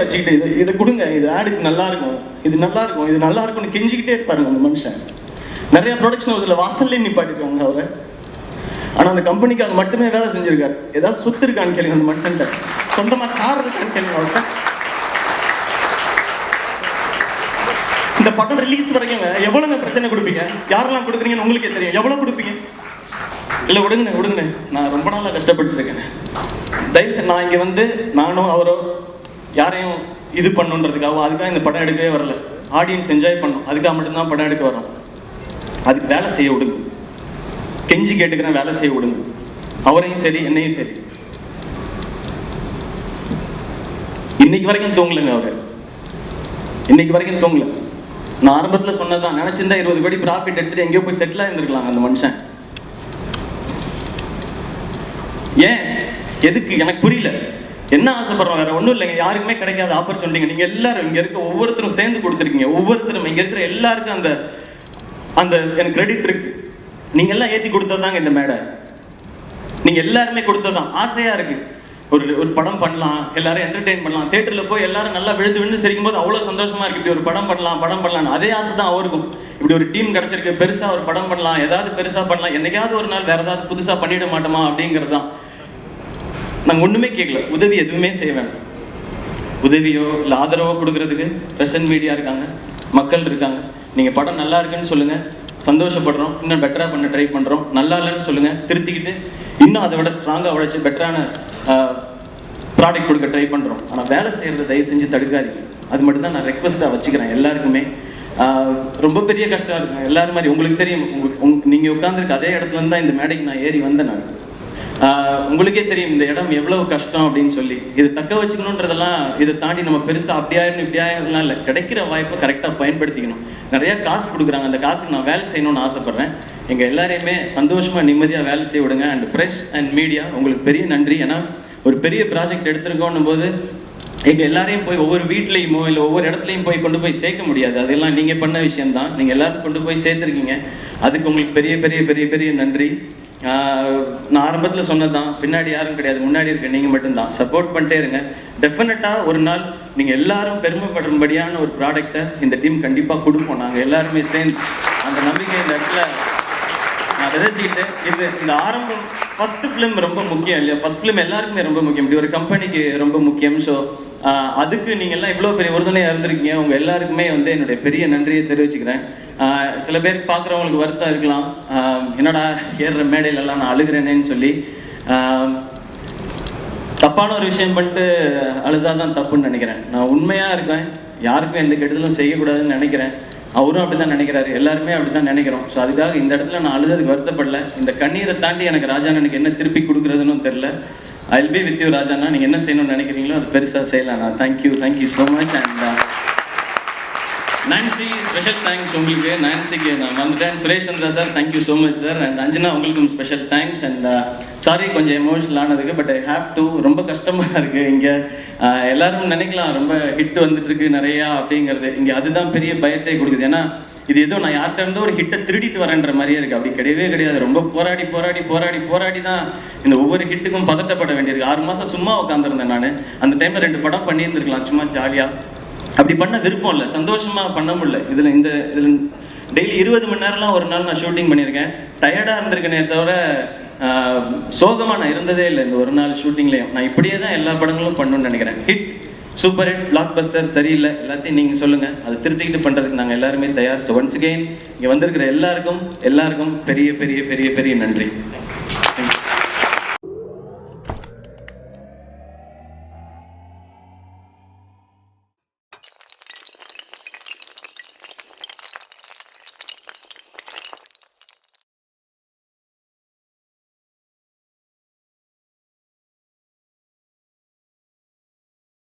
வச்சுக்கிட்டு இதை கொடுங்க, இது ஆடுக்கு நல்லா இருக்கும், இது நல்லா இருக்கும், இது நல்லா இருக்கும்னு கெஞ்சிக்கிட்டே இருப்பாருங்க அந்த மனுஷன். நிறைய ப்ரொடக்ஷன் ஹவுஸில் வாசல்லே நிப்பாட்டிருக்காங்க அவரை. ஆனால் அந்த கம்பெனிக்கு அது மட்டுமே வேலை செஞ்சிருக்காரு. ஏதாவது சொத்து இருக்கான்னு கேளுங்க அந்த மனுஷன்ட்ட, சொந்தமாக கார் இருக்கான்னு கேளுங்க அவர்கிட்ட. இந்த படம் ரிலீஸ் வரைக்கும் எவ்வளோங்க பிரச்சனை கொடுப்பீங்க? யாரெல்லாம் கொடுக்குறீங்கன்னு உங்களுக்கே தெரியும். எவ்வளோ கொடுப்பீங்க? இல்லை விடுங்க, நான் ரொம்ப நாளாக கஷ்டப்பட்டு இருக்கேன். தயவுசெய்து நான் இங்கே வந்து நானும் அவரோ யாரையும் இது பண்ணுன்றதுக்காகவும் அதுக்காக இந்த படம் எடுக்கவே வரல. ஆடியன்ஸ் என்ஜாய் பண்ணும், அதுக்காக மட்டும்தான் படம் எடுக்க வரோம். அதுக்கு வேலை செய்ய விடுங்க, கெஞ்சி கேட்டுக்கிறேன், வேலை செய்ய விடுங்க. அவரையும் சரி என்னையும் சரி. இன்னைக்கு வரைக்கும் தூங்கலைங்க அவரு, இன்னைக்கு வரைக்கும் தூங்கல. நான் ஆரம்பத்தில் சொன்னதான், நினைச்சிருந்தா 20 கோடி ப்ராஃபிட் எடுத்துட்டு எங்கேயோ போய் செட்டில் ஆயிருந்துருக்கலாம் அந்த மனுஷன். ஏன் எதுக்கு எனக்கு புரியல. என்ன ஆசைப்படுறோம்? வேற ஒன்றும் இல்லைங்க. யாருக்குமே கிடைக்காத ஆப்பர்ச்சுனிட்டிங்க நீங்க எல்லாரும் இங்க இருக்க ஒவ்வொருத்தரும் சேர்ந்து கொடுத்துருக்கீங்க. ஒவ்வொருத்தரும் இங்க இருக்கிற எல்லாருக்கும் அந்த அந்த எனக்கு கிரெடிட் இருக்கு. நீங்க எல்லாம் ஏற்றி கொடுத்ததாங்க இந்த மேடை. நீங்க எல்லாருமே கொடுத்ததான். ஆசையா இருக்கு, ஒரு படம் பண்ணலாம், எல்லாரும் என்டர்டெயின் பண்ணலாம், தியேட்டரில் போய் எல்லாரும் நல்லா விழுந்து சிரிக்கும் போது அவ்வளோ சந்தோஷமா இருக்கு. இப்படி ஒரு படம் பண்ணலாம். அதே ஆசை தான் அவருக்கும். இப்படி ஒரு டீம் கிடைச்சிருக்கு, பெருசா ஒரு படம் பண்ணலாம், ஏதாவது பெருசா பண்ணலாம், என்னைக்காவது ஒரு நாள் வேற ஏதாவது புதுசா பண்ணிட மாட்டோமா அப்படிங்கிறது தான். நாங்கள் ஒண்ணுமே கேட்கல, உதவி எதுவுமே செய்ய வேண்டாம். உதவியோ இல்லை ஆதரவோ கொடுக்கறதுக்கு பிரசன்ட் மீடியா இருக்காங்க, மக்கள் இருக்காங்க. நீங்க படம் நல்லா இருக்குன்னு சொல்லுங்க, சந்தோஷப்படுறோம், இன்னும் பெட்டரா பண்ண ட்ரை பண்றோம். நல்லா இல்லைன்னு சொல்லுங்க, திருத்திக்கிட்டு இன்னும் அதை விட ஸ்ட்ராங்கா உழைச்சி பெட்டரான ப்ராடக்ட் கொடுக்க ட்ரை பண்றோம். ஆனா வேலை செய்யறதை தயவு செஞ்சு தடுக்காதீங்க. அது மட்டும் தான் நான் ரெக்வஸ்டா வச்சுக்கிறேன் எல்லாருக்குமே. ரொம்ப பெரிய கஷ்டம் இருக்குங்க எல்லாரும் மாதிரி. உங்களுக்கு தெரியும், நீங்க உட்கார்ந்துருக்க அதே இடத்துல இருந்தா இந்த மேடைக்கு நான் ஏறி வந்தேன். நான் உங்களுக்கே தெரியும் இந்த இடம் எவ்வளவு கஷ்டம் அப்படின்னு சொல்லி. இது தக்க வச்சுக்கணுன்றதெல்லாம் இதை தாண்டி நம்ம பெருசா அப்படியாயிரம் இப்படியாயிரம்லாம் இல்லை. கிடைக்கிற வாய்ப்பை கரெக்டாக பயன்படுத்திக்கணும். நிறைய காசு கொடுக்குறாங்க, அந்த காசுக்கு நான் வேலை செய்யணும்னு ஆசைப்படுறேன். எங்க எல்லாரையுமே சந்தோஷமா நிம்மதியா வேலை செய்ய விடுங்க. அண்ட் பிரஸ் அண்ட் மீடியா உங்களுக்கு பெரிய நன்றி. ஏன்னா ஒரு பெரிய ப்ராஜெக்ட் எடுத்திருக்கோன்னும் போது எங்க எல்லாரையும் போய் ஒவ்வொரு வீட்லையுமோ இல்லை ஒவ்வொரு இடத்துலையும் போய் கொண்டு போய் சேர்க்க முடியாது. அதெல்லாம் நீங்க பண்ண விஷயம்தான். நீங்க எல்லாரும் கொண்டு போய் சேர்த்துருக்கீங்க, அதுக்கு உங்களுக்கு பெரிய பெரிய பெரிய பெரிய நன்றி. நான் ஆரம்பத்தில் சொன்னதான், பின்னாடி யாரும் கிடையாது, முன்னாடி இருக்க நீங்கள் மட்டும்தான். சப்போர்ட் பண்ணிட்டே இருங்க. டெஃபினட்டாக ஒரு நாள் நீங்கள் எல்லாரும் பெருமைப்படும்படியான ஒரு ப்ராடக்டை இந்த டீம் கண்டிப்பாக கொடுப்போம். நாங்கள் எல்லாருமே சேர்ந்து அந்த நம்பிக்கை இந்த இடத்துல நான் விதைச்சிக்கிட்டு, இந்த ஆரம்பம் ஃபர்ஸ்ட் ஃபிலிம் ரொம்ப முக்கியம் இல்லையா? ஃபர்ஸ்ட் ஃபிலிம் எல்லாருக்குமே ரொம்ப முக்கியம், இப்படி ஒரு கம்பெனிக்கு ரொம்ப முக்கியம். ஸோ அதுக்கு நீங்கள் எல்லாம் இவ்வளோ பெரிய உறுதுணையாக இருந்திருக்கீங்க. உங்கள் எல்லாருக்குமே என்னுடைய பெரிய நன்றியை தெரிவிச்சுக்கிறேன். சில பேருக்கு பார்க்குறவங்களுக்கு வருத்தம் இருக்கலாம், என்னடா ஏறுற மேடையிலலாம் நான் அழுகிறேனேன்னு சொல்லி. தப்பான ஒரு விஷயம் பண்ணிட்டு அழுதாதான் தப்புன்னு நினைக்கிறேன். நான் உண்மையாக இருக்கேன், யாருக்கும் எந்த கெடுதலும் செய்யக்கூடாதுன்னு நினைக்கிறேன். அவரும் அப்படி தான் நினைக்கிறாரு, எல்லாருமே அப்படி தான் நினைக்கிறோம். ஸோ அதுக்காக இந்த இடத்துல நான் அழுததுக்கு வருத்தப்படல. இந்த கண்ணீரை தாண்டி எனக்கு ராஜாண்ணா எனக்கு என்ன திருப்பி கொடுக்குறதுன்னு தெரில. I will be with you ராஜாண்ணா. நீங்கள் என்ன செய்யணும்னு நினைக்கிறீங்களோ அது பெருசாக செய்யலாம். Thank you so much. And Nancy, special thanks உங்களுக்கு. நான்சிக்கு நான் வந்துட்டேன். Suresh Chandra sir, thank you so much sir. And Anjana உங்களுக்கும் ஸ்பெஷல் தேங்க்ஸ். அண்ட் சாரி கொஞ்சம் எமோஷனல் ஆனதுக்கு, பட் ஐ ஹேவ் டு. ரொம்ப கஷ்டமாக இருக்குது இங்கே. எல்லாரும் நினைக்கலாம் ரொம்ப ஹிட் வந்துட்டு இருக்கு நிறையா அப்படிங்கிறது. இங்கே அதுதான் பெரிய பயத்தை கொடுக்குது. ஏன்னா இது ஏதோ நான் யார்கிட்ட இருந்தோ ஒரு ஹிட்டை திருடிட்டு வரேன்ற மாதிரியே இருக்குது. அப்படி கிடையவே கிடையாது. ரொம்ப போராடி தான் இந்த ஒவ்வொரு ஹிட்டுக்கும் பதட்டப்பட வேண்டியிருக்கு. 6 மாதம் சும்மா உட்காந்துருந்தேன் நான். அந்த டைமில் 2 படம் பண்ணியிருந்துருக்கலாம் சும்மா ஜாலியாக. அப்படி பண்ண விருப்பம் இல்லை, சந்தோஷமா பண்ண முடியல. இதில் டெய்லி 20 மணி நேரம்லாம் ஒரு நாள் நான் ஷூட்டிங் பண்ணியிருக்கேன். டயர்டாக இருந்திருக்கேனே தவிர சோகமாக நான் இருந்ததே இல்லை இந்த ஒரு நாள் ஷூட்டிங்லேயும். நான் இப்படியே தான் எல்லா படங்களும் பண்ணணும்னு நினைக்கிறேன். Hit, super hit, black Bastar, சரியில்லை, எல்லாத்தையும் நீங்கள் சொல்லுங்கள். அதை திருத்திக்கிட்டு பண்ணுறதுக்கு நாங்கள் எல்லாருமே தயார். ஸோ ஒன்ஸ் அகெயின் இங்கே வந்திருக்கிற எல்லாருக்கும் பெரிய பெரிய பெரிய பெரிய நன்றி.